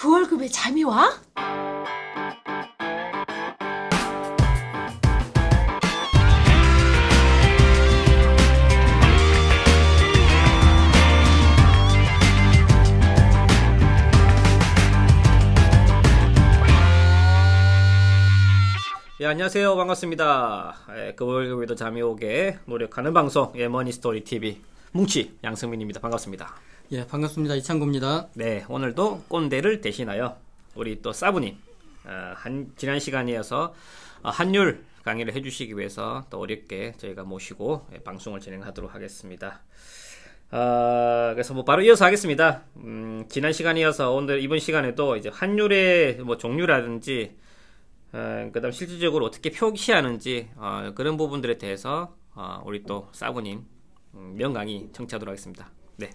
그 월급에 잠이 와? 예, 안녕하세요. 반갑습니다. 그 월급에도 잠이 오게 노력하는 방송 머니스토리 TV 뭉치 양승민입니다. 반갑습니다. 예, 반갑습니다. 이창구입니다. 네, 오늘도 꼰대를 대신하여 우리 또 사부님 지난 시간에 이어서 환율 강의를 해주시기 위해서 또 어렵게 저희가 모시고 방송을 진행하도록 하겠습니다. 그래서 뭐 바로 이어서 하겠습니다. 지난 시간에 이어서 오늘 이번 시간에도 이제 환율의 뭐 종류라든지 그다음 실질적으로 어떻게 표기하는지 그런 부분들에 대해서 우리 또 사부님 명강의 청취하도록 하겠습니다. 네.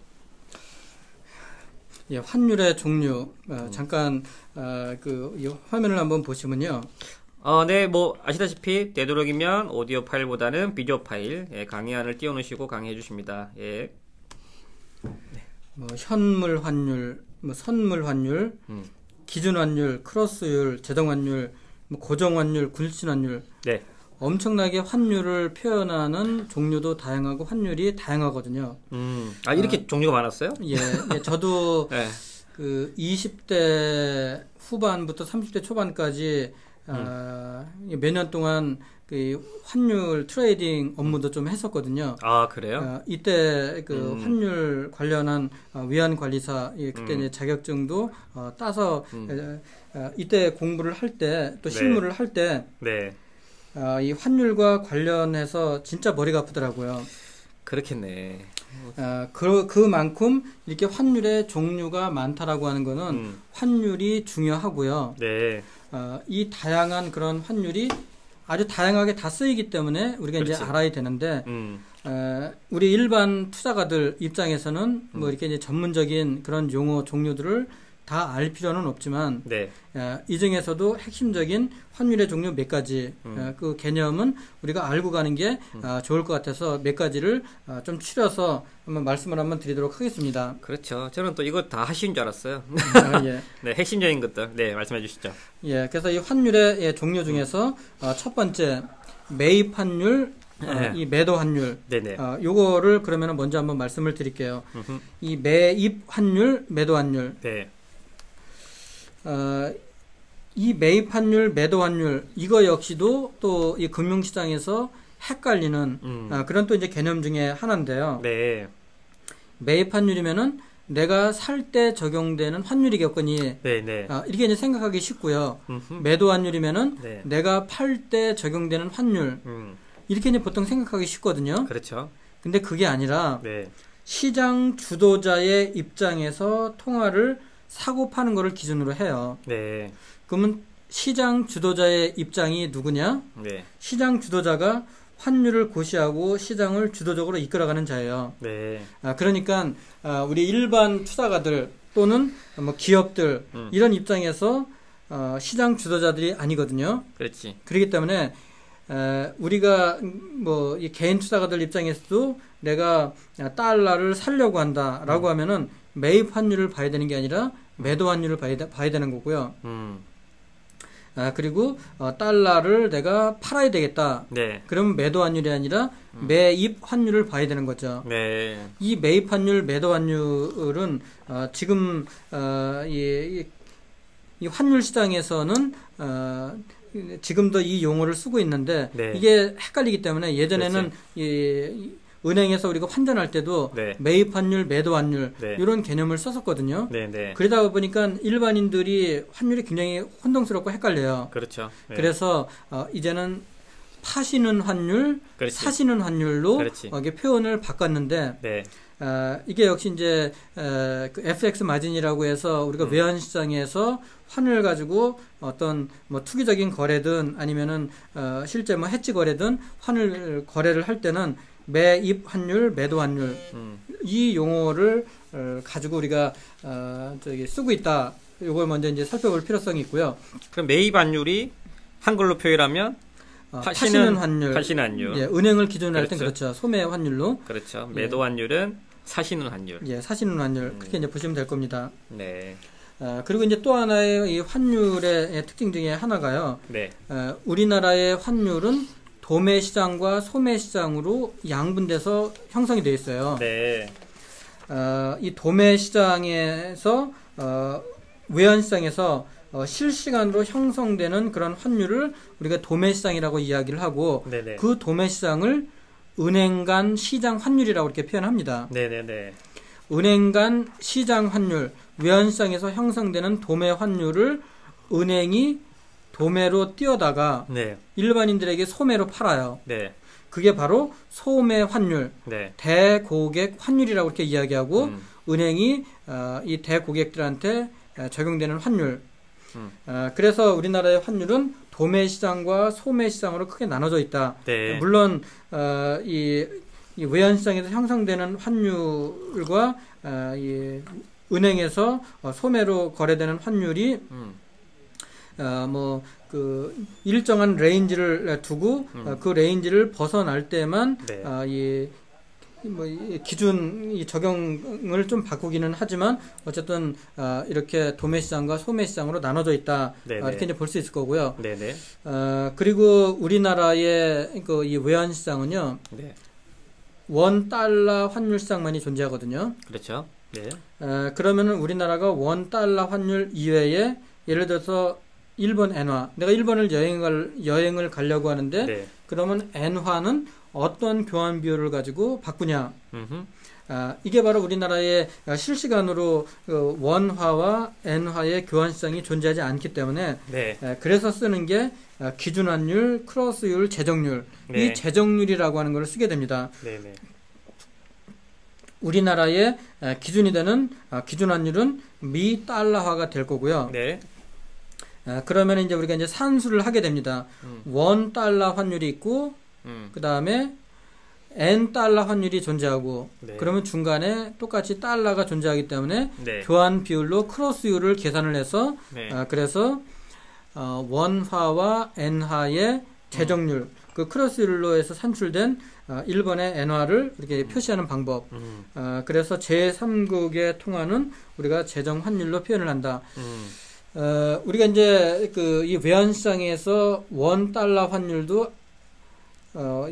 예, 환율의 종류 잠깐 이 화면을 한번 보시면요. 네, 뭐 아시다시피 되도록이면 오디오 파일보다는 비디오 파일 강의안을 띄워놓으시고 강의해 주십니다. 예. 네. 뭐 현물 환율, 뭐 선물 환율, 기준 환율, 크로스율, 제동 환율, 뭐 고정 환율, 굴신 환율. 네. 엄청나게 환율을 표현하는 종류도 다양하고 환율이 다양하거든요. 이렇게 종류가 많았어요? 예, 저도 네. 그 20대 후반부터 30대 초반까지 몇 년 동안 그 환율 트레이딩 업무도 좀 했었거든요. 아, 그래요? 이때 그 환율 관련한 위안 관리사 그때 이제 자격증도 따서 이때 공부를 할 때 또 실무를 할 때 이 환율과 관련해서 진짜 머리가 아프더라고요. 그렇겠네. 그만큼 이렇게 환율의 종류가 많다라고 하는 거는 환율이 중요하고요. 네. 이 다양한 그런 환율이 아주 다양하게 다 쓰이기 때문에 우리가 그렇지. 이제 알아야 되는데, 우리 일반 투자가들 입장에서는 뭐 이렇게 이제 전문적인 그런 용어 종류들을 다 알 필요는 없지만, 네. 이 중에서도 핵심적인 환율의 종류 몇 가지, 그 개념은 우리가 알고 가는 게 좋을 것 같아서 몇 가지를 좀 추려서 한번 말씀을 한번 드리도록 하겠습니다. 그렇죠. 저는 또 이거 다 하신 줄 알았어요. 예. 네, 핵심적인 것들. 네, 말씀해 주시죠. 예, 그래서 이 환율의 종류 중에서 첫 번째 매입 환율, 이 매도 환율. 네네. 요거를 그러면 먼저 한번 말씀을 드릴게요. 이 매입 환율, 매도 환율. 네. 이 매입 환율, 매도 환율, 이거 역시도 또 이 금융시장에서 헷갈리는 그런 또 이제 개념 중에 하나인데요. 네. 매입 환율이면은 내가 살 때 적용되는 환율이겠거니, 네네. 이렇게 이제 생각하기 쉽고요. 매도 환율이면은 네. 내가 팔 때 적용되는 환율, 이렇게 이제 보통 생각하기 쉽거든요. 그렇죠. 근데 그게 아니라 네. 시장 주도자의 입장에서 통화를 사고 파는 거를 기준으로 해요. 네. 그러면 시장 주도자의 입장이 누구냐? 네. 시장 주도자가 환율을 고시하고 시장을 주도적으로 이끌어가는 자예요. 네. 그러니까 우리 일반 투자가들 또는 뭐 기업들 이런 입장에서 시장 주도자들이 아니거든요. 그렇지. 그렇기 때문에 우리가 뭐 이 개인 투자가들 입장에서도 내가 달러를 사려고 한다라고 하면은 매입 환율을 봐야 되는 게 아니라 매도 환율을 봐야 되는 거고요. 그리고 달러를 내가 팔아야 되겠다. 네. 그러면 매도 환율이 아니라 매입 환율을 봐야 되는 거죠. 네. 이 매입 환율, 매도 환율은 지금 이 환율 시장에서는 지금도 이 용어를 쓰고 있는데 네. 이게 헷갈리기 때문에 예전에는 은행에서 우리가 환전할 때도 네. 매입 환율, 매도 환율 네. 이런 개념을 썼었거든요. 네, 네. 그러다 보니까 일반인들이 환율이 굉장히 혼동스럽고 헷갈려요. 그렇죠. 네. 그래서 이제는 파시는 환율, 그렇지. 사시는 환율로 이게 표현을 바꿨는데 네. 이게 역시 이제 그 FX 마진이라고 해서 우리가 외환 시장에서 환을 가지고 어떤 뭐 투기적인 거래든 아니면은 실제 뭐 해지 거래든 환을 거래를 할 때는 매입 환율, 매도 환율 이 용어를 가지고 우리가 쓰고 있다. 이걸 먼저 이제 살펴볼 필요성이 있고요. 그럼 매입 환율이 한글로 표현하면 파시는 환율. 파시는 환율. 예, 은행을 기준으로 할 땐 그렇죠. 소매 환율로. 그렇죠. 매도 환율은 사시는 환율. 예, 사시는 환율. 그렇게 이제 보시면 될 겁니다. 네. 그리고 이제 또 하나의 이 환율의 특징 중에 하나가요. 네. 우리나라의 환율은 도매 시장과 소매 시장으로 양분돼서 형성이 되어 있어요. 네. 이 도매 시장에서 외환 시장에서 실시간으로 형성되는 그런 환율을 우리가 도매 시장이라고 이야기를 하고, 네네. 그 도매 시장을 은행 간 시장 환율이라고 이렇게 표현합니다. 네네네. 은행 간 시장 환율, 외환 시장에서 형성되는 도매 환율을 은행이 도매로 띄어다가 네. 일반인들에게 소매로 팔아요. 네. 그게 바로 소매 환율, 네. 대고객 환율이라고 이렇게 이야기하고 은행이 이 대고객들한테 적용되는 환율. 그래서 우리나라의 환율은 도매 시장과 소매 시장으로 크게 나눠져 있다. 네. 물론 이 외환 시장에서 형성되는 환율과 이 은행에서 소매로 거래되는 환율이 그 일정한 레인지를 두고 그 레인지를 벗어날 때만 네. 이 기준 적용을 좀 바꾸기는 하지만 어쨌든 이렇게 도매 시장과 소매 시장으로 나눠져 있다. 이렇게 이제 볼 수 있을 거고요. 네네. 그리고 우리나라의 그 이 외환 시장은요. 네. 원 달러 환율 시장만이 존재하거든요. 그렇죠. 네. 그러면은 우리나라가 원 달러 환율 이외에 예를 들어서 일본 엔화. 내가 일본을 여행을 가려고 하는데 네. 그러면 엔화는 어떤 교환 비율을 가지고 바꾸냐. 이게 바로 우리나라의 실시간으로 원화와 엔화의 교환 시장이 존재하지 않기 때문에 네. 그래서 쓰는 게 기준환율, 크로스율, 재정률. 네. 이 재정률이라고 하는 걸 쓰게 됩니다. 네, 네. 우리나라의 기준이 되는 기준환율은 미 달러화가 될 거고요. 네. 그러면 이제 우리가 이제 산수를 하게 됩니다. 원 달러 환율이 있고, 그 다음에 N 달러 환율이 존재하고, 네. 그러면 중간에 똑같이 달러가 존재하기 때문에 네. 교환 비율로 크로스율을 계산을 해서, 네. 그래서 원화와 엔화의 재정률, 그 크로스율로 해서 산출된 일본의 엔화를 이렇게 표시하는 방법. 그래서 제3국의 통화는 우리가 재정 환율로 표현을 한다. 우리가 이제 이 외환 시장에서 원 달러 환율도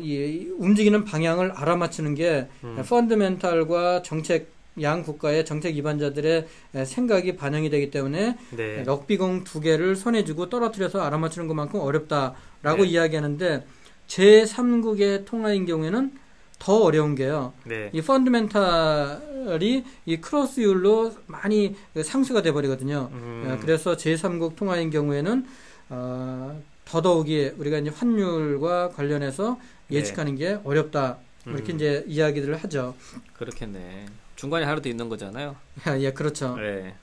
이 움직이는 방향을 알아맞히는 게 펀드멘탈과 정책 양 국가의 정책 위반자들의 생각이 반영이 되기 때문에 네. 럭비공 두 개를 손에 쥐고 떨어뜨려서 알아맞히는 것만큼 어렵다라고 네. 이야기하는데 제3국의 통화인 경우에는 더 어려운 게요. 네. 이 펀드멘탈이 이 크로스율로 많이 상쇄가 돼버리거든요. 그래서 제3국 통화인 경우에는 더더욱이 우리가 이제 환율과 관련해서 예측하는 네. 게 어렵다. 이렇게 이제 이야기들을 하죠. 그렇겠네. 중간에 하루도 있는 거잖아요. 예, 그렇죠. 네.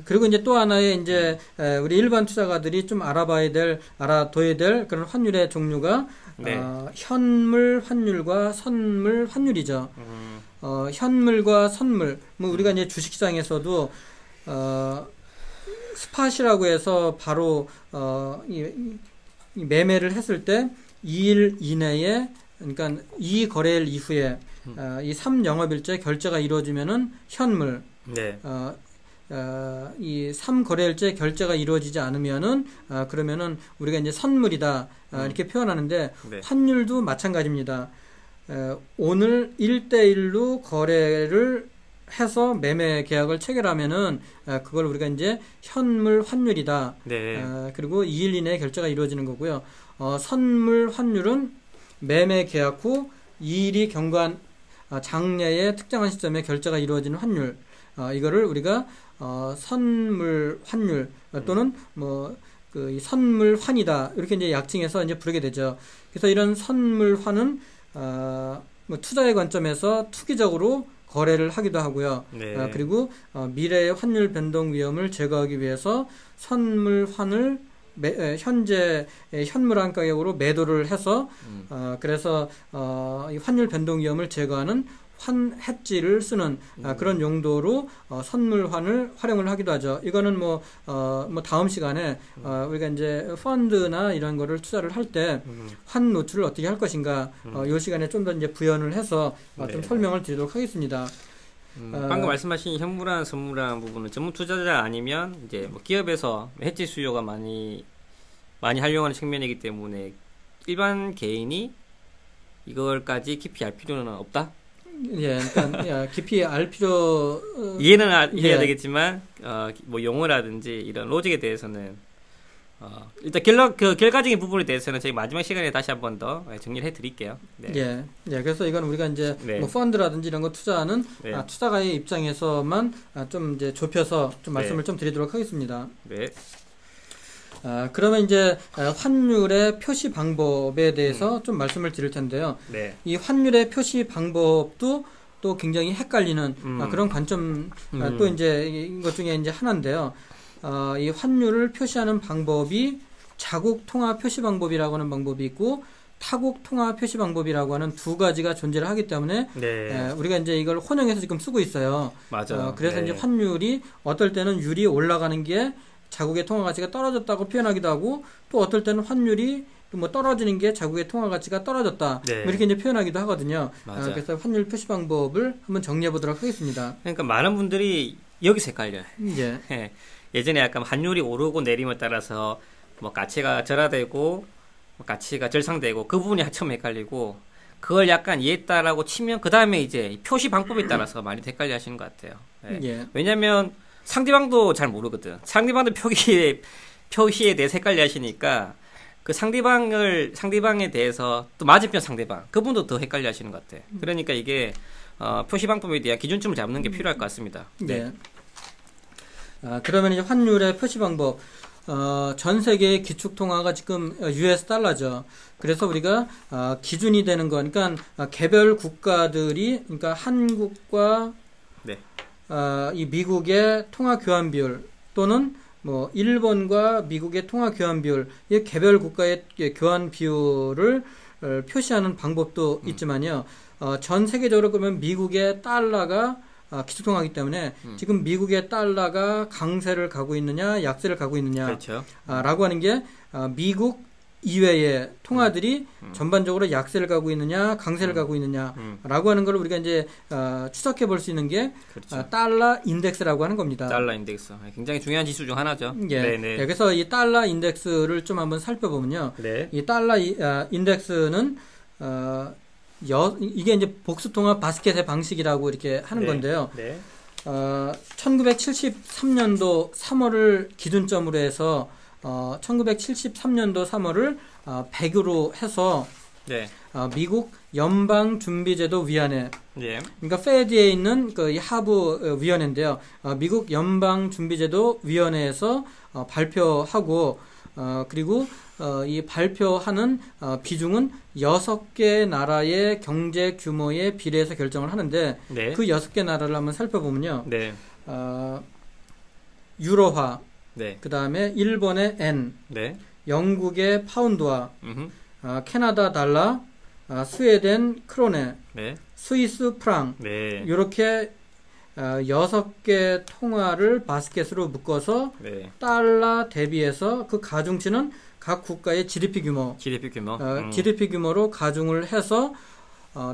그리고 이제 또 하나의 이제 우리 일반 투자가들이 좀 알아둬야 될 그런 환율의 종류가 네. 현물 환율과 선물 환율이죠. 현물과 선물. 뭐 우리가 이제 주식시장에서도 스팟이라고 해서 바로 이 매매를 했을 때 2일 이내에 그러니까 이 거래일 이후에 이 3영업일째 결제가 이루어지면은 현물. 네. 이 3거래일째 결제가 이루어지지 않으면은 그러면은 우리가 이제 선물이다 이렇게 표현하는데 네. 환율도 마찬가지입니다. 오늘 1대1로 거래를 해서 매매 계약을 체결하면은 그걸 우리가 이제 현물 환율이다. 네. 그리고 2일 이내에 결제가 이루어지는 거고요. 선물 환율은 매매 계약 후 2일이 경과한 장래의 특정한 시점에 결제가 이루어지는 환율. 이거를 우리가 선물 환율 또는 이 선물 환이다 이렇게 이제 약칭해서 이제 부르게 되죠. 그래서 이런 선물 환은 투자의 관점에서 투기적으로 거래를 하기도 하고요. 네. 그리고 미래의 환율 변동 위험을 제거하기 위해서 선물 환을 현재 현물환 가격으로 매도를 해서 그래서 이 환율 변동 위험을 제거하는 환 해지를 쓰는 그런 용도로 선물환을 활용을 하기도 하죠. 이거는 뭐 다음 시간에 우리가 이제 펀드나 이런 거를 투자를 할 때 환 노출을 어떻게 할 것인가 이 시간에 좀 더 이제 부연을 해서 좀 설명을 드리도록 하겠습니다. 방금 말씀하신 현물화, 선물화 부분은 전문 투자자 아니면 이제 뭐 기업에서 해지 수요가 많이 활용하는 측면이기 때문에 일반 개인이 이걸까지 깊이 알 필요는 없다. 예, 그러니까 깊이 알 필요 이해는 해야 되겠지만 뭐 용어라든지 이런 로직에 대해서는 일단 결과적인 부분에 대해서는 저희 마지막 시간에 다시 한 번 더 정리를 해드릴게요. 네. 예, 그래서 이건 우리가 이제 뭐 펀드라든지 이런 거 투자하는 투자가의 입장에서만 좀 이제 좁혀서 좀 말씀을 좀 드리도록 하겠습니다. 네. 그러면 이제 환율의 표시 방법에 대해서 좀 말씀을 드릴 텐데요. 네. 이 환율의 표시 방법도 또 굉장히 헷갈리는 그런 관점 또 이제 이것 중에 이제 하나인데요. 이 환율을 표시하는 방법이 자국 통화 표시 방법이라고 하는 방법이 있고 타국 통화 표시 방법이라고 하는 두 가지가 존재를 하기 때문에 우리가 이제 이걸 혼용해서 지금 쓰고 있어요. 맞아요. 그래서 이제 환율이 어떨 때는 율이 올라가는 게 자국의 통화 가치가 떨어졌다고 표현하기도 하고 또 어떨 때는 환율이 뭐 떨어지는 게 자국의 통화 가치가 떨어졌다 뭐 이렇게 이제 표현하기도 하거든요. 그래서 환율 표시 방법을 한번 정리해 보도록 하겠습니다. 그러니까 많은 분들이 여기서 헷갈려요. 예. 예전에 약간 환율이 오르고 내림에 따라서 뭐 가치가 절하되고 가치가 절상되고 그 부분이 처음 헷갈리고 그걸 약간 이해했다라고 치면 그 다음에 이제 표시 방법에 따라서 많이 헷갈려 하시는 것 같아요. 왜냐면 상대방도 잘 모르거든. 상대방도 표시에 대해서 헷갈려 하시니까 그 상대방에 대해서 또 맞은편 상대방 그분도 더 헷갈려 하시는 것 같아. 그러니까 이게 표시 방법에 대한 기준점을 잡는 게 필요할 것 같습니다. 네. 그러면 이제 환율의 표시 방법. 전 세계의 기축 통화가 지금 US 달러죠. 그래서 우리가 기준이 되는 거, 그러니까 개별 국가들이, 그러니까 한국과 이 미국의 통화 교환 비율 또는 뭐 일본과 미국의 통화 교환 비율, 이 개별 국가의 교환 비율을 표시하는 방법도 있지만요. 전 세계적으로 그러면 미국의 달러가 기축통화이기 때문에 지금 미국의 달러가 강세를 가고 있느냐 약세를 가고 있느냐 그렇죠. 라고 하는 게 미국 이외의 통화들이 전반적으로 약세를 가고 있느냐 강세를 가고 있느냐 라고 하는 걸 우리가 이제 추적해 볼 수 있는 게 그렇죠. 달러 인덱스라고 하는 겁니다. 달러 인덱스 굉장히 중요한 지수 중 하나죠. 네, 그래서 이 달러 인덱스를 좀 한번 살펴보면요. 이 달러 인덱스는 이게 이제 복수통화 바스켓의 방식이라고 이렇게 하는 건데요. 1973년도 3월을 기준점으로 해서 1973년도 3월을 100으로 해서 미국 연방준비제도위원회, 그러니까 페드에 있는 그 하부 위원회인데요. 미국 연방준비제도위원회에서 발표하고 그리고 이 발표하는 비중은 6개 나라의 경제 규모에 비례해서 결정을 하는데 그 6개 나라를 한번 살펴보면요. 유로화, 그 다음에 일본의 엔, 영국의 파운드화, 캐나다 달러, 스웨덴 크로네, 스위스 프랑, 이렇게 6개 통화를 바스켓으로 묶어서 달러 대비해서 그 가중치는 각 국가의 GDP 규모로 가중을 해서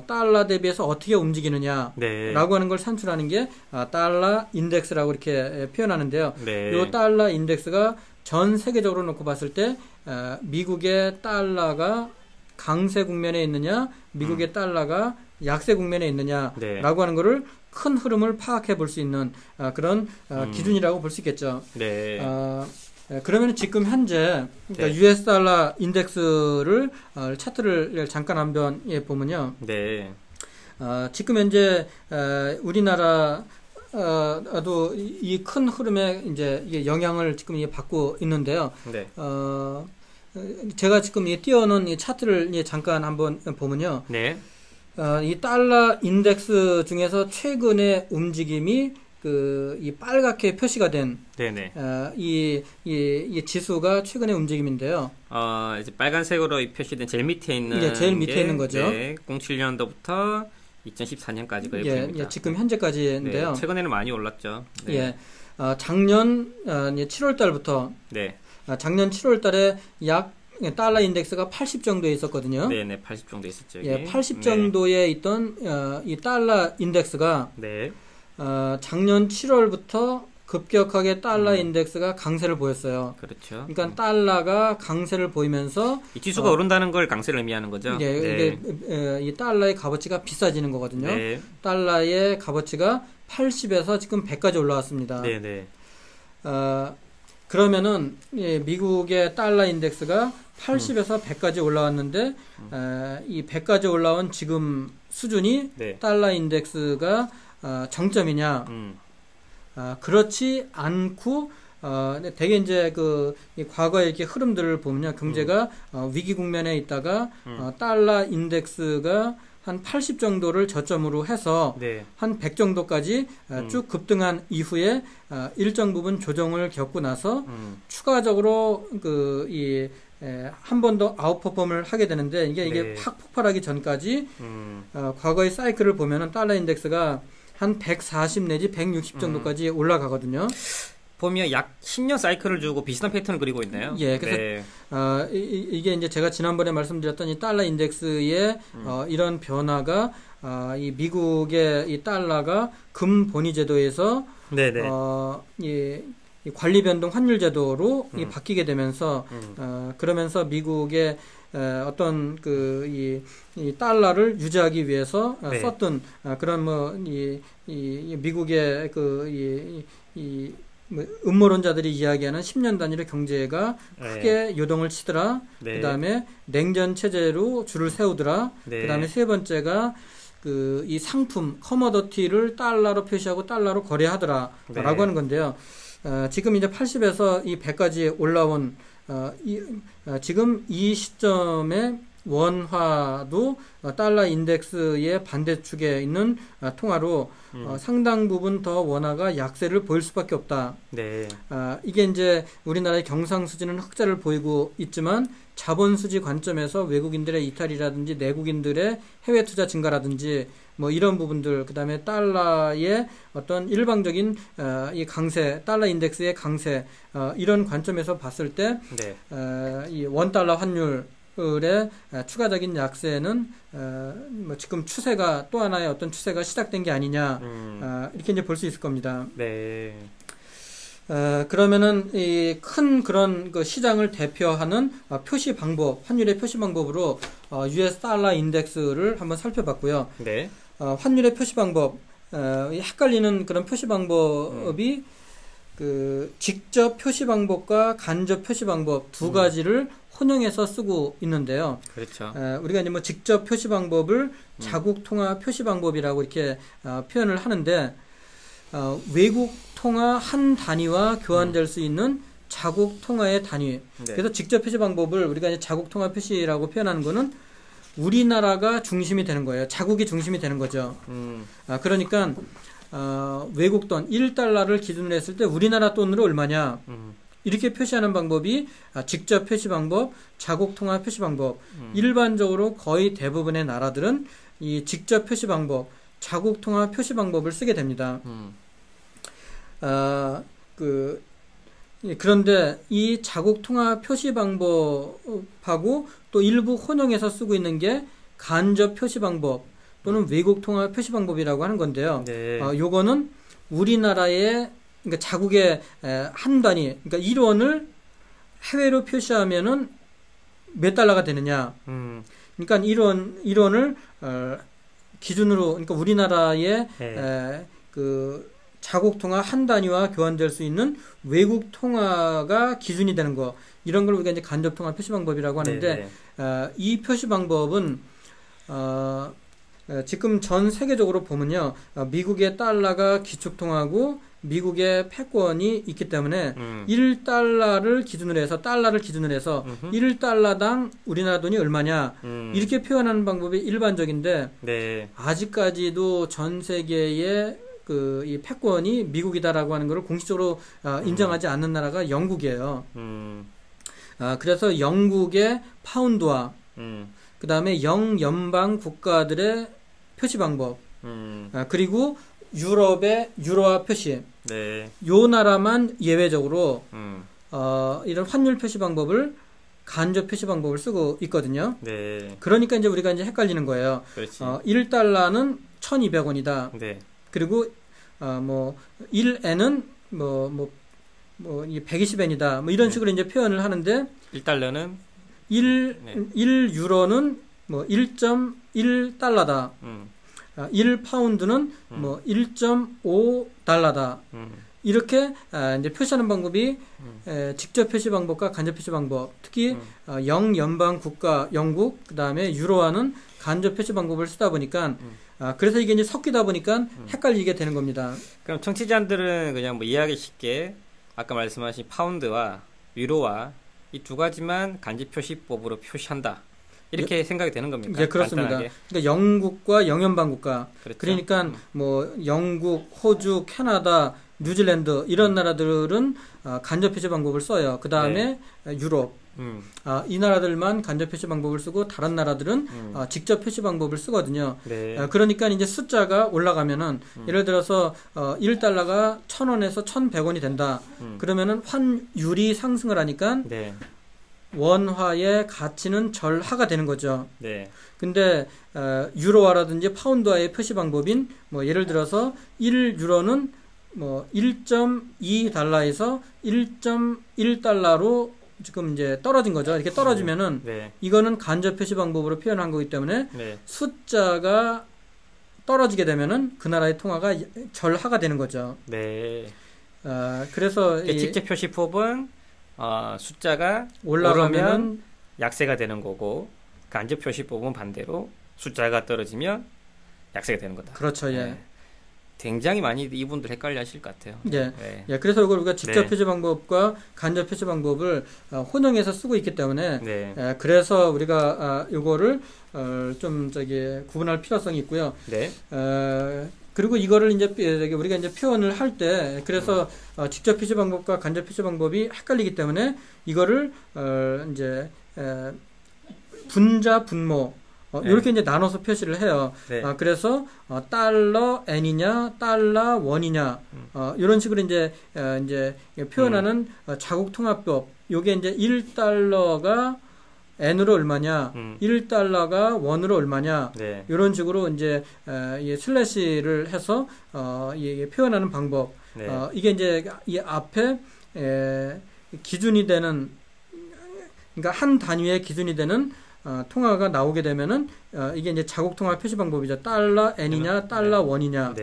달러 대비해서 어떻게 움직이느냐라고 하는 걸 산출하는 게 달러 인덱스라고 이렇게 표현하는데요. 이 달러 인덱스가 전 세계적으로 놓고 봤을 때 미국의 달러가 강세 국면에 있느냐, 미국의 달러가 약세 국면에 있느냐라고 하는 거를 큰 흐름을 파악해 볼 수 있는 그런 기준이라고 볼 수 있겠죠. 그러면 지금 현재 그러니까 US 달러 인덱스를 차트를 잠깐 한번 보면요. 지금 현재 우리나라도 이 큰 흐름에 이제 이게 영향을 지금 받고 있는데요. 제가 지금 띄워놓은 이 차트를 잠깐 한번 보면요. 이 달러 인덱스 중에서 최근의 움직임이 이 빨갛게 표시가 된 이 지수가 최근의 움직임인데요. 이제 빨간색으로 표시된 제일 밑에 있는 제일 밑에 있는 거죠. 07년도부터 2014년까지 그래프입니다. 지금 현재까지인데요. 최근에는 많이 올랐죠. 작년 7월 달부터 작년 7월 달에 약 달러 인덱스가 80 정도에 있었거든요. 80 정도 있었죠. 80 정도에 있던 이 달러 인덱스가 작년 7월부터 급격하게 달러 인덱스가 강세를 보였어요. 그렇죠. 그러니까 달러가 강세를 보이면서 이 지수가 오른다는 걸 강세를 의미하는 거죠. 네. 이게 이 달러의 값어치가 비싸지는 거거든요. 네. 달러의 값어치가 80에서 지금 100까지 올라왔습니다. 네. 그러면은 미국의 달러 인덱스가 80에서 100까지 올라왔는데 이 100까지 올라온 지금 수준이 네. 달러 인덱스가 정점이냐? 그렇지 않고 되게 이제 이 과거의 이렇게 흐름들을 보면요, 경제가 위기 국면에 있다가 달러 인덱스가 한 80 정도를 저점으로 해서 네. 한 100 정도까지 쭉 급등한 이후에 일정 부분 조정을 겪고 나서 추가적으로 한 번 더 아웃퍼폼을 하게 되는데 이게 네. 팍 폭발하기 전까지 과거의 사이클을 보면은 달러 인덱스가 한 140 내지 160 정도까지 올라가거든요. 보면 약 10년 사이클을 주고 비슷한 패턴을 그리고 있네요. 예, 그래서 네. 이게 이제 제가 지난번에 말씀드렸던 이 달러 인덱스의 이런 변화가 이 미국의 이 달러가 금 본위 제도에서 이 관리 변동 환율 제도로 바뀌게 되면서 그러면서 미국의 어떤 이 달러를 유지하기 위해서 네. 썼던 그런 이 미국의 음모론자들이 이야기하는 10년 단위로 경제가 크게 요동을 치더라. 네. 그다음에 냉전 체제로 줄을 세우더라. 네. 그다음에 세 번째가 이 상품 커머더티를 달러로 표시하고 달러로 거래하더라. 네. 라고 하는 건데요. 지금 이제 80에서 이 100까지 올라온 지금 이 시점에 원화도 달러 인덱스의 반대축에 있는 통화로 상당 부분 더 원화가 약세를 보일 수밖에 없다. 네. 이게 이제 우리나라의 경상수지는 흑자를 보이고 있지만 자본수지 관점에서 외국인들의 이탈이라든지 내국인들의 해외 투자 증가라든지 뭐 이런 부분들, 그 다음에 달러의 어떤 일방적인 이 강세, 달러 인덱스의 강세, 이런 관점에서 봤을 때 이 원달러 환율 의 추가적인 약세는 뭐 지금 추세가 또 하나의 어떤 추세가 시작된 게 아니냐 이렇게 이제 볼 수 있을 겁니다. 네. 그러면은 이 큰 그런 그 시장을 대표하는 표시 방법, 환율의 표시 방법으로 US 달러 인덱스를 한번 살펴봤고요. 네. 환율의 표시 방법, 헷갈리는 그런 표시 방법이 직접 표시 방법과 간접 표시 방법 두 가지를 혼용해서 쓰고 있는데요. 그렇죠. 우리가 이제 뭐 직접 표시 방법을 자국 통화 표시 방법이라고 이렇게 표현을 하는데 외국 통화 한 단위와 교환될 수 있는 자국 통화의 단위. 네. 그래서 직접 표시 방법을 우리가 이제 자국 통화 표시라고 표현하는 거는 우리나라가 중심이 되는 거예요. 자국이 중심이 되는 거죠. 그러니까 외국 돈 1달러를 기준으로 했을 때 우리나라 돈으로 얼마냐? 이렇게 표시하는 방법이 직접 표시 방법, 자국 통화 표시 방법. 일반적으로 거의 대부분의 나라들은 이 직접 표시 방법, 자국 통화 표시 방법을 쓰게 됩니다. 그런데 이 자국 통화 표시 방법하고 또 일부 혼용해서 쓰고 있는 게 간접 표시 방법 또는 외국 통화 표시 방법이라고 하는 건데요. 네. 요거는 우리나라의 그러니까 자국의 한 단위, 그러니까 1원을 해외로 표시하면은 몇 달러가 되느냐. 그러니까 1원을 기준으로, 그러니까 우리나라의 그 자국 통화 한 단위와 교환될 수 있는 외국 통화가 기준이 되는 거. 이런 걸 우리가 이제 간접 통화 표시 방법이라고 하는데, 이 표시 방법은 지금 전 세계적으로 보면요, 미국의 달러가 기축통화고 미국의 패권이 있기 때문에 1달러를 기준으로 해서 1달러당 우리나라 돈이 얼마냐 이렇게 표현하는 방법이 일반적인데 네. 아직까지도 전 세계의 이 패권이 미국이다라고 하는 것을 공식적으로 인정하지 않는 나라가 영국이에요. 그래서 영국의 파운드화 그 다음에 영연방 국가들의 표시 방법 그리고 유럽의 유로화 표시. 네. 요 나라만 예외적으로 이런 환율 표시 방법을 간접 표시 방법을 쓰고 있거든요. 네. 그러니까 이제 우리가 이제 헷갈리는 거예요. 그렇지. 1달러는 1,200원이다. 네. 그리고 뭐 1엔은 뭐 120엔이다. 뭐 이런 식으로 이제 표현을 하는데 1달러는 1유로는 뭐 1.1달러다. 1파운드는 뭐 1.5달러다. 이렇게 이제 표시하는 방법이 직접 표시 방법과 간접 표시 방법, 특히 영연방 국가 영국, 그다음에 유로화는 간접 표시 방법을 쓰다 보니까 그래서 이게 이제 섞이다 보니까 헷갈리게 되는 겁니다. 그럼 청취자들은 그냥 뭐 이해하기 쉽게 아까 말씀하신 파운드와 유로와 이 두 가지만 간접 표시법으로 표시한다. 이렇게 생각이 되는 겁니까? 예, 그렇습니다. 간단하게. 그러니까 영국과 영연방 국가. 그렇죠? 그러니까 뭐 영국, 호주, 캐나다, 뉴질랜드 이런 나라들은 간접 표시 방법을 써요. 그 다음에 유럽. 이 나라들만 간접 표시 방법을 쓰고 다른 나라들은 직접 표시 방법을 쓰거든요. 네. 그러니까 이제 숫자가 올라가면은 예를 들어서 1달러가 1,000원에서 1,100원이 된다. 그러면은 환율이 상승을 하니까 네. 원화의 가치는 절하가 되는 거죠. 네. 근데 유로화라든지 파운드화의 표시 방법인 뭐 예를 들어서 1유로는 뭐 1.2달러에서 1.1달러로 지금 이제 떨어진 거죠. 이렇게 떨어지면은 네. 이거는 간접 표시 방법으로 표현한 거기 때문에 숫자가 떨어지게 되면은 그 나라의 통화가 절하가 되는 거죠. 네. 그래서 직접 표시법은 숫자가 올라가면 약세가 되는 거고 간접 표시법은 반대로 숫자가 떨어지면 약세가 되는 거다. 그렇죠. 예. 네. 굉장히 많이 이분들 헷갈려 하실 것 같아요. 예. 네. 예. 그래서 이걸 우리가 직접 표시 방법과 간접 표시 방법을 혼용해서 쓰고 있기 때문에 그래서 우리가 이거를 좀 구분할 필요성이 있고요. 네. 그리고 이거를 이제 우리가 이제 표현을 할 때 그래서 직접 표시 방법과 간접 표시 방법이 헷갈리기 때문에 이거를 이제 분자 분모 이렇게 이제 나눠서 표시를 해요. 네. 그래서 달러 N이냐, 달러 원이냐 이런 식으로 이제 표현하는 자국 통합법. 요게 이제 1달러가 N으로 얼마냐, 1달러가 원으로 얼마냐, 이런 식으로 이제 슬래시를 해서 표현하는 방법. 이게 이제 이 앞에 기준이 되는, 그러니까 한 단위의 기준이 되는 통화가 나오게 되면은 이게 이제 자국 통화 표시 방법이죠. 달러 N이냐, 달러 원이냐.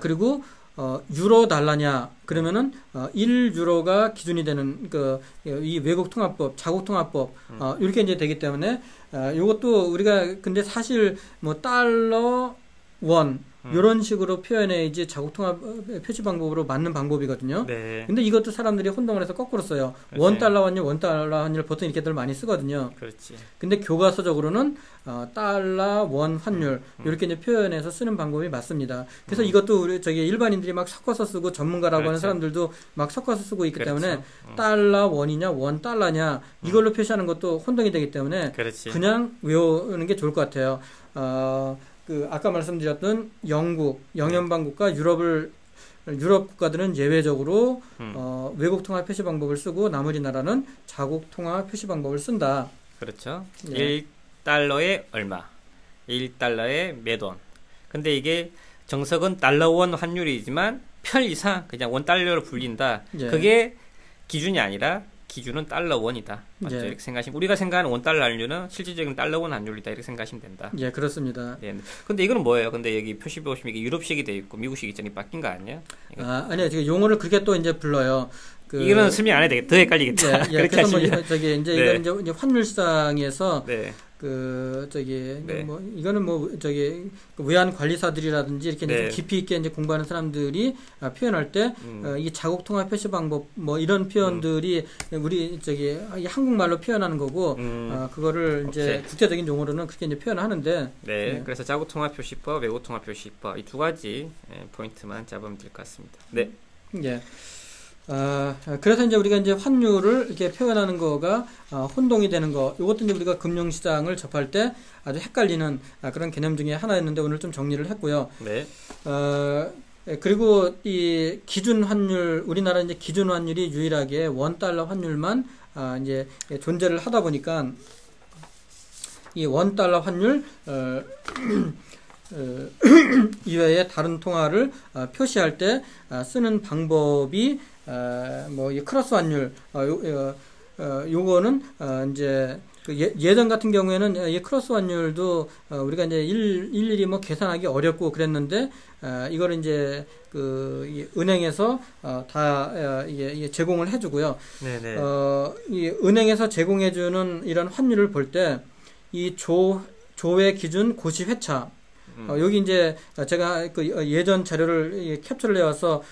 그리고 유로 달러냐 그러면은 1유로가 기준이 되는 이 외국 통화법, 자국 통화법 이렇게 이제 되기 때문에 이것도 우리가 근데 사실 뭐 달러 원 이런 식으로 표현해야지 자국 통화 표시 방법으로 맞는 방법이거든요. 근데 이것도 사람들이 혼동을 해서 거꾸로 써요. 원달러 환율, 원달러 환율 보통 이렇게들 많이 쓰거든요. 그렇지. 근데 교과서적으로는 달러 원 환율 이렇게 이제 표현해서 쓰는 방법이 맞습니다. 그래서 이것도 우리 일반인들이 막 섞어서 쓰고 전문가라고 하는 사람들도 막 섞어서 쓰고 있기 때문에 달러 원이냐 원 달러냐 이걸로 표시하는 것도 혼동이 되기 때문에 그냥 외우는 게 좋을 것 같아요. 아까 말씀드렸던 영국, 영연방 국가, 유럽 국가들은 예외적으로 외국 통화 표시 방법을 쓰고 나머지 나라는 자국 통화 표시 방법을 쓴다. 그렇죠. 1달러에 얼마, 1달러에 몇 원. 근데 이게 정석은 달러원 환율이지만 편의상 그냥 원달러로 불린다. 그게 기준이 아니라 기준은 달러원이다. 맞죠? 이렇게 생각하시면 우리가 생각하는 원달러 환율은 실질적인 달러원 환율이다. 이렇게 생각하시면 된다. 예, 그렇습니다. 근데 이거는 뭐예요? 근데 여기 표시 보시면 이게 유럽식이 돼 있고 미국식 있잖아요. 바뀐 거 아니에요? 아니요. 지금 용어를 그렇게 또 이제 불러요. 이거는 설명 안 해도 되겠다. 더 헷갈리겠다. 그렇게 그래서 이건 이제 환율 시장에서 이거는 외환 관리사들이라든지 이렇게 좀 깊이 있게 이제 공부하는 사람들이 표현할 때 이 자국 통화 표시 방법 뭐 이런 표현들이 우리 한국말로 표현하는 거고 그거를 이제 국제적인 용어로는 그렇게 이제 표현하는데 그래서 자국 통화 표시법, 외국 통화 표시법 이 두 가지 포인트만 잡으면 될 것 같습니다. 네. 예. 그래서 이제 우리가 이제 환율을 이렇게 표현하는 거가 혼동이 되는 거, 이것도 이제 우리가 금융시장을 접할 때 아주 헷갈리는 그런 개념 중에 하나였는데 오늘 좀 정리를 했고요. 그리고 이 기준 환율, 우리나라 이제 기준 환율이 유일하게 원달러 환율만 이제 존재를 하다 보니까 이 원달러 환율 이외에 다른 통화를 표시할 때 쓰는 방법이 뭐 이 크로스 환율 요거는 이제 그 예전 같은 경우에는 이 크로스 환율도 우리가 이제 일일이 뭐 계산하기 어렵고 그랬는데 이거를 이제 그 은행에서 다 이게 제공을 해주고요. 네네. 이 은행에서 제공해주는 이런 환율을 볼 때 이 조회 기준 고시 회차 여기 이제 제가 그 예전 자료를 캡처를 해와서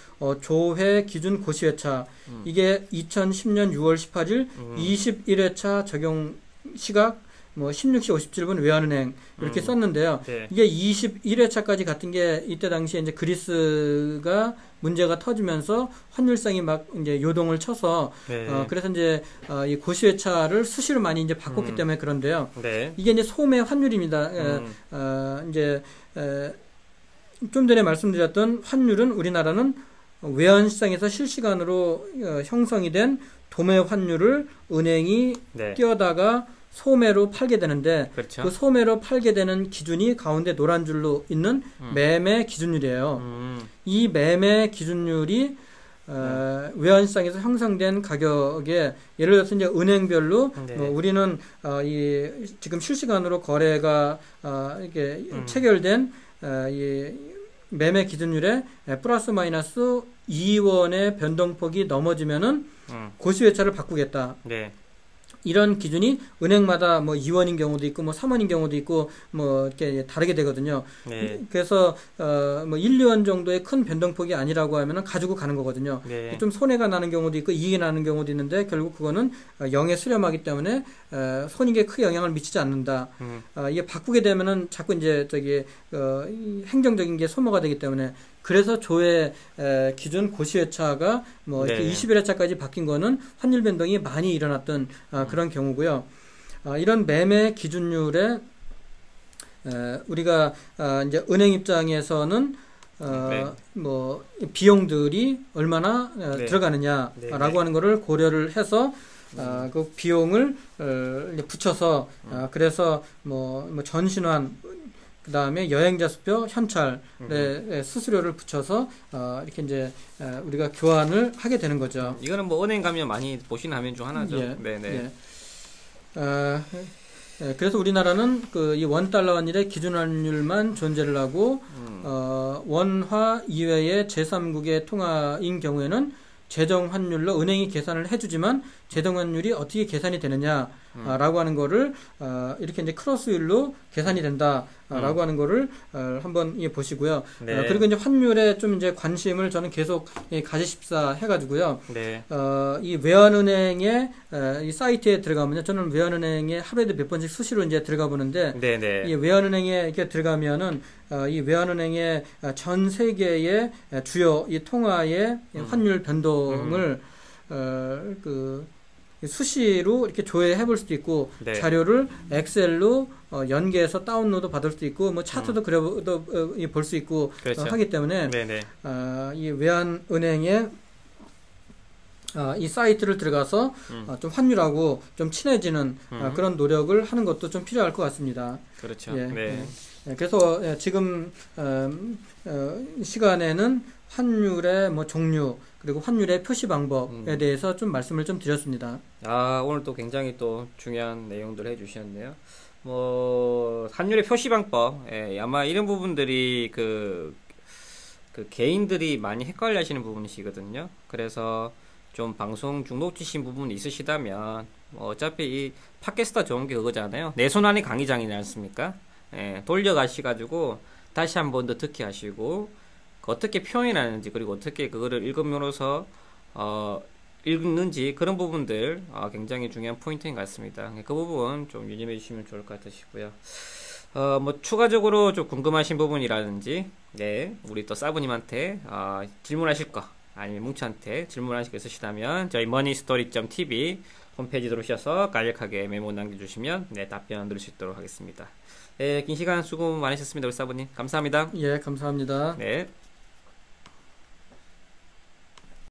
조회 기준 고시 회차 이게 2010년 6월 18일 21회차 적용 시각 뭐 16시 57분 외환은행 이렇게 썼는데요. 네. 이게 21회차까지 같은 게 이때 당시에 이제 그리스가 문제가 터지면서 환율상이 막 이제 요동을 쳐서 네. 그래서 이제 이 고시회차를 수시로 많이 이제 바꿨기 때문에 그런데요. 네. 이게 이제 소매 환율입니다. 이제 좀 전에 말씀드렸던 환율은 우리나라는 외환시장에서 실시간으로 형성이 된 도매 환율을 은행이 네. 띄어다가 소매로 팔게 되는데 그렇죠. 그 소매로 팔게 되는 기준이 가운데 노란 줄로 있는 매매 기준율이에요. 이 매매 기준율이 외환시장에서 형성된 가격에 예를 들어서 이제 은행별로 네. 우리는 이 지금 실시간으로 거래가 이렇게 체결된 이 매매 기준율에 플러스 마이너스 2원의 변동폭이 넘어지면은 고시회차를 바꾸겠다. 네. 이런 기준이 은행마다 뭐 2원인 경우도 있고 뭐 3원인 경우도 있고 뭐 이렇게 다르게 되거든요. 네. 그래서 뭐 1, 2원 정도의 큰 변동폭이 아니라고 하면은 가지고 가는 거거든요. 네. 좀 손해가 나는 경우도 있고 이익이 나는 경우도 있는데 결국 그거는 0에 수렴하기 때문에 손익에 크게 영향을 미치지 않는다. 이게 바꾸게 되면은 자꾸 이제 이 행정적인 게 소모가 되기 때문에 그래서 조회 기준 고시회차가 뭐 이렇게 21회차까지 바뀐 거는 환율 변동이 많이 일어났던 그런 경우고요. 이런 매매 기준율에 우리가 이제 은행 입장에서는 뭐 비용들이 얼마나 들어가느냐라고 하는 거를 고려를 해서 그 비용을 붙여서 그래서 뭐 전신환 그 다음에 여행자 수표, 현찰의 수수료를 붙여서 이렇게 이제 우리가 교환을 하게 되는 거죠. 이거는 뭐 은행 가면 많이 보시는 화면 중 하나죠. 예, 네네. 예. 그래서 우리나라는 그 이 $1 환율의 기준 환율만 존재를 하고 원화 이외의 제3국의 통화인 경우에는 재정 환율로 은행이 계산을 해주지만 재정 환율이 어떻게 계산이 되느냐라고 하는 거를 이렇게 이제 크로스율로 계산이 된다라고 하는 거를 한번 보시고요. 네. 그리고 이제 환율에 좀 이제 관심을 저는 계속 가지십사 해가지고요. 네. 이 외환은행의 이 사이트에 들어가면요, 저는 외환은행에 하루에도 몇 번씩 수시로 이제 들어가 보는데, 네네. 이 외환은행에 이렇게 들어가면은 이 외환은행의 전 세계의 주요 이 통화의 환율 변동을 그 수시로 이렇게 조회해 볼 수도 있고, 네. 자료를 엑셀로 연계해서 다운로드 받을 수도 있고, 뭐 차트도 그려도 볼 수 있고, 그렇죠. 하기 때문에 네네. 이 외환은행의 이 사이트를 들어가서 좀 환율하고 좀 친해지는 그런 노력을 하는 것도 좀 필요할 것 같습니다. 그렇죠. 예, 네. 예. 그래서 지금 시간에는 환율의 뭐 종류 그리고 환율의 표시 방법에 대해서 좀 말씀을 좀 드렸습니다. 오늘 또 굉장히 또 중요한 내용들 해주셨네요. 뭐 환율의 표시 방법, 아마 이런 부분들이 그 개인들이 많이 헷갈려하시는 부분이시거든요. 그래서 좀 방송 중독지신 부분이 있으시다면 어차피 이 팟캐스트가 좋은 게 그거잖아요. 내 손 안에 강의장이지 않습니까? 돌려가시가지고 다시 한 번 더 듣게 하시고 어떻게 표현하는지 그리고 어떻게 그거를 읽음으로써 읽는지 그런 부분들 굉장히 중요한 포인트인 것 같습니다. 그 부분 좀 유념해 주시면 좋을 것 같으시고요. 뭐 추가적으로 좀 궁금하신 부분이라든지 우리 또 사부님한테 질문하실 거 아니면 뭉치한테 질문하실 거 있으시다면 저희 moneystory.tv 홈페이지 들어오셔서 간략하게 메모 남겨주시면 답변 드릴 수 있도록 하겠습니다. 긴 시간 수고 많으셨습니다. 우리 사부님 감사합니다. 예, 감사합니다. 네.